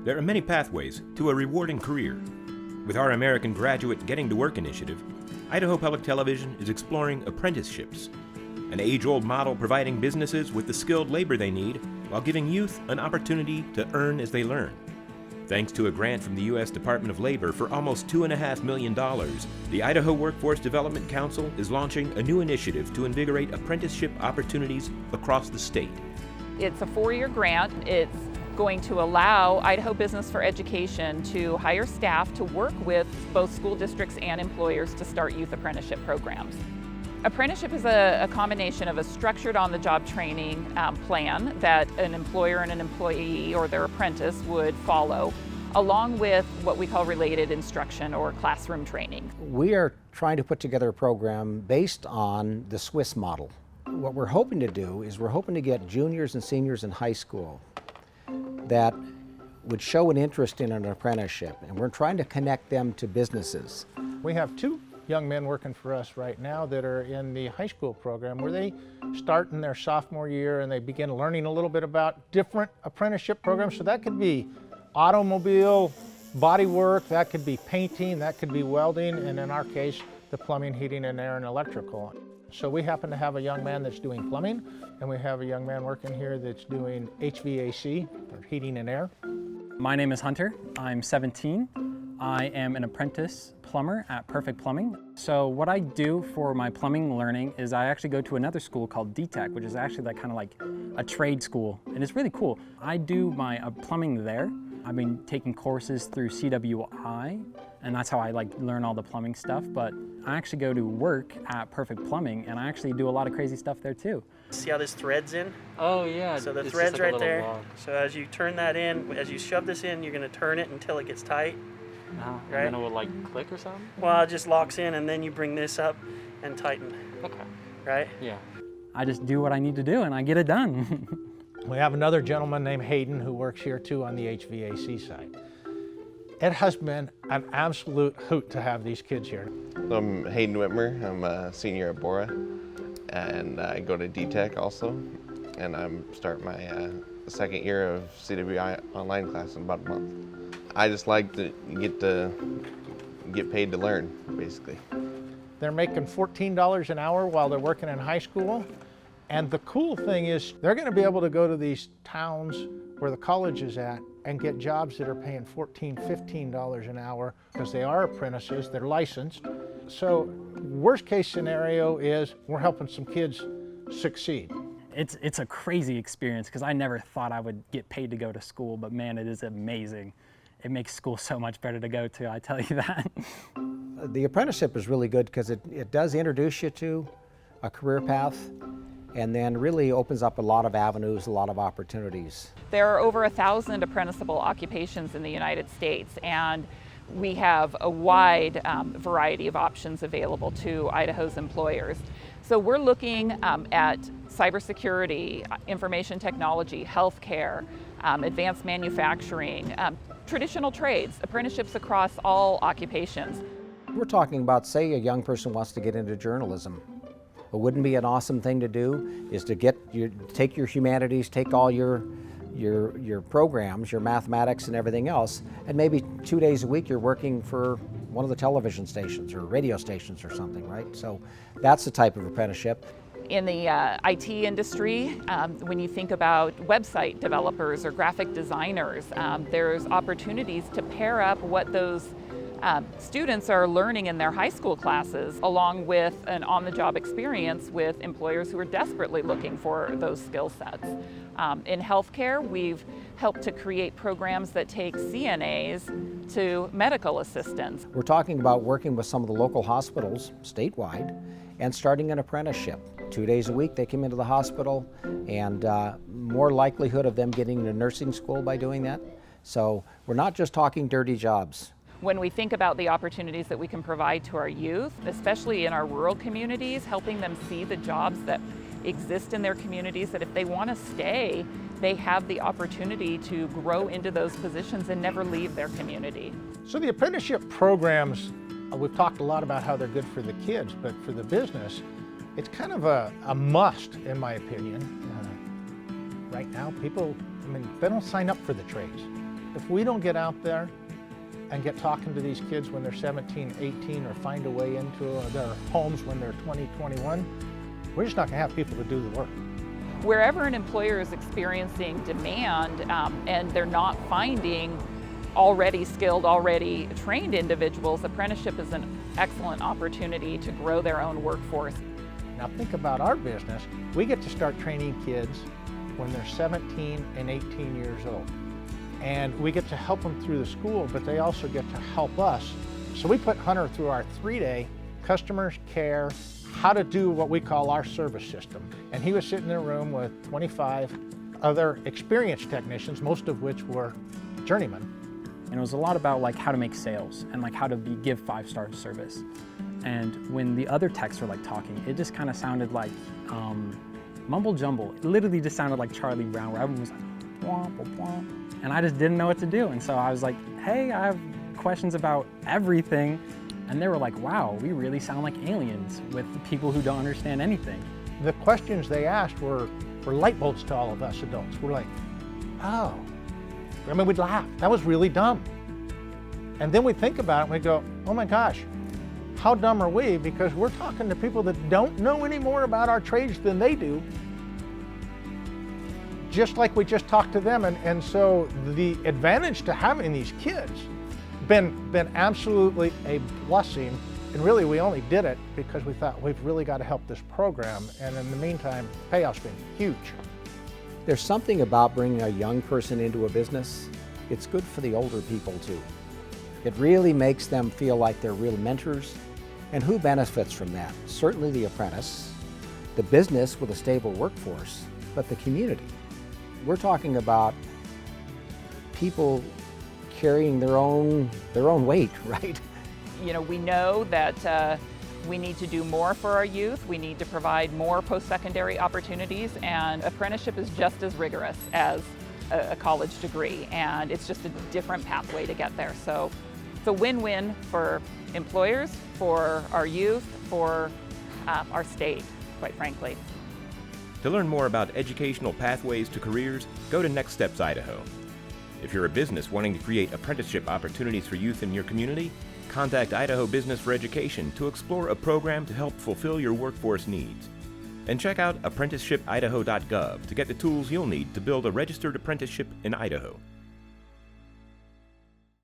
There are many pathways to a rewarding career. With our American Graduate Getting to Work initiative, Idaho Public Television is exploring apprenticeships, an age-old model providing businesses with the skilled labor they need while giving youth an opportunity to earn as they learn. Thanks to a grant from the U.S. Department of Labor for almost $2.5 million, the Idaho Workforce Development Council is launching a new initiative to invigorate apprenticeship opportunities across the state. It's a 4-year grant. It's going to allow Idaho Business for Education to hire staff to work with both school districts and employers to start youth apprenticeship programs. Apprenticeship is a combination of a structured on-the-job training plan that an employer and an employee or their apprentice would follow, along with what we call related instruction or classroom training. We are trying to put together a program based on the Swiss model. What we're hoping to do is we're hoping to get juniors and seniors in high school that would show an interest in an apprenticeship, and we're trying to connect them to businesses. We have 2 young men working for us right now that are in the high school program where they start in their sophomore year and they begin learning a little bit about different apprenticeship programs. So that could be automobile, body work, that could be painting, that could be welding, and in our case, the plumbing, heating, and air and electrical. So we happen to have a young man that's doing plumbing, and we have a young man working here that's doing HVAC, or heating and air. My name is Hunter. I'm 17. I am an apprentice plumber at Perfect Plumbing. So what I do for my plumbing learning is I actually go to another school called DTech, which is actually kind of like a trade school, and it's really cool. I do my plumbing there. I've been taking courses through CWI, and that's how I learn all the plumbing stuff, but I actually go to work at Perfect Plumbing, and I actually do a lot of crazy stuff there too. See how this thread's in? Oh yeah. So the thread's right there. Log. So as you turn that in, as you shove this in, you're going to turn it until it gets tight. Right? And then it will click or something? Well, it just locks in, and then you bring this up and tighten. Okay. Right? Yeah. I just do what I need to do, and I get it done. We have another gentleman named Hayden who works here too on the HVAC side. It has been an absolute hoot to have these kids here. I'm Hayden Whitmer. I'm a senior at Bora, and I go to DTech also, and I'm starting my second year of CWI online class in about a month. I just like to get paid to learn, basically. They're making $14 an hour while they're working in high school. And the cool thing is they're going to be able to go to these towns where the college is at and get jobs that are paying $14, $15 an hour because they are apprentices, they're licensed. So worst case scenario is we're helping some kids succeed. It's a crazy experience because I never thought I would get paid to go to school, but man, it is amazing. It makes school so much better to go to, I tell you that. The apprenticeship is really good because it does introduce you to a career path, and then really opens up a lot of avenues, a lot of opportunities. There are over 1,000 apprenticeable occupations in the United States, and we have a wide variety of options available to Idaho's employers. So we're looking at cybersecurity, information technology, healthcare, advanced manufacturing, traditional trades, apprenticeships across all occupations. We're talking about, say, a young person wants to get into journalism. But wouldn't it be an awesome thing to do is to take your humanities, take all your programs, your mathematics and everything else, and maybe 2 days a week you're working for one of the television stations or radio stations or something, right? So that's the type of apprenticeship. In the IT industry, when you think about website developers or graphic designers, there's opportunities to pair up what those students are learning in their high school classes along with an on-the-job experience with employers who are desperately looking for those skill sets. In healthcare, we've helped to create programs that take CNAs to medical assistants. We're talking about working with some of the local hospitals statewide and starting an apprenticeship. 2 days a week they come into the hospital, and more likelihood of them getting into nursing school by doing that. So we're not just talking dirty jobs. When we think about the opportunities that we can provide to our youth, especially in our rural communities, helping them see the jobs that exist in their communities, that if they want to stay, they have the opportunity to grow into those positions and never leave their community. So the apprenticeship programs, we've talked a lot about how they're good for the kids, but for the business, it's kind of a must, in my opinion. Right now, people, they don't sign up for the trades. If we don't get out there and get talking to these kids when they're 17, 18, or find a way into their homes when they're 20, 21, we're just not gonna have people to do the work. Wherever an employer is experiencing demand and they're not finding already skilled, already trained individuals, apprenticeship is an excellent opportunity to grow their own workforce. Now think about our business. We get to start training kids when they're 17 and 18 years old. And we get to help them through the school, but they also get to help us. So we put Hunter through our 3-day customers care, how to do what we call our service system. And he was sitting in a room with 25 other experienced technicians, most of which were journeymen. And it was a lot about like how to make sales and like how to give 5-star service. And when the other techs were like talking, it just kind of sounded like mumble jumble. It literally just sounded like Charlie Brown, where everyone was like, womp, womp, womp. And I just didn't know what to do. And so I was like, hey, I have questions about everything. And they were like, wow, we really sound like aliens with people who don't understand anything. The questions they asked were light bulbs to all of us adults. We're like, oh. I mean, we'd laugh. That was really dumb. And then we think about it and we go, oh my gosh, how dumb are we? Because we're talking to people that don't know any more about our trades than they do, just like we just talked to them. And so the advantage to having these kids been absolutely a blessing. And really, we only did it because we thought we've really got to help this program. And in the meantime, payoff's been huge. There's something about bringing a young person into a business. It's good for the older people too. It really makes them feel like they're real mentors. And who benefits from that? Certainly the apprentice, the business with a stable workforce, but the community. We're talking about people carrying their own weight, right? You know, we know that we need to do more for our youth. We need to provide more post-secondary opportunities, and apprenticeship is just as rigorous as a college degree, and it's just a different pathway to get there. So it's a win-win for employers, for our youth, for our state, quite frankly. To learn more about educational pathways to careers, go to Next Steps Idaho. If you're a business wanting to create apprenticeship opportunities for youth in your community, contact Idaho Business for Education to explore a program to help fulfill your workforce needs. And check out apprenticeshipidaho.gov to get the tools you'll need to build a registered apprenticeship in Idaho.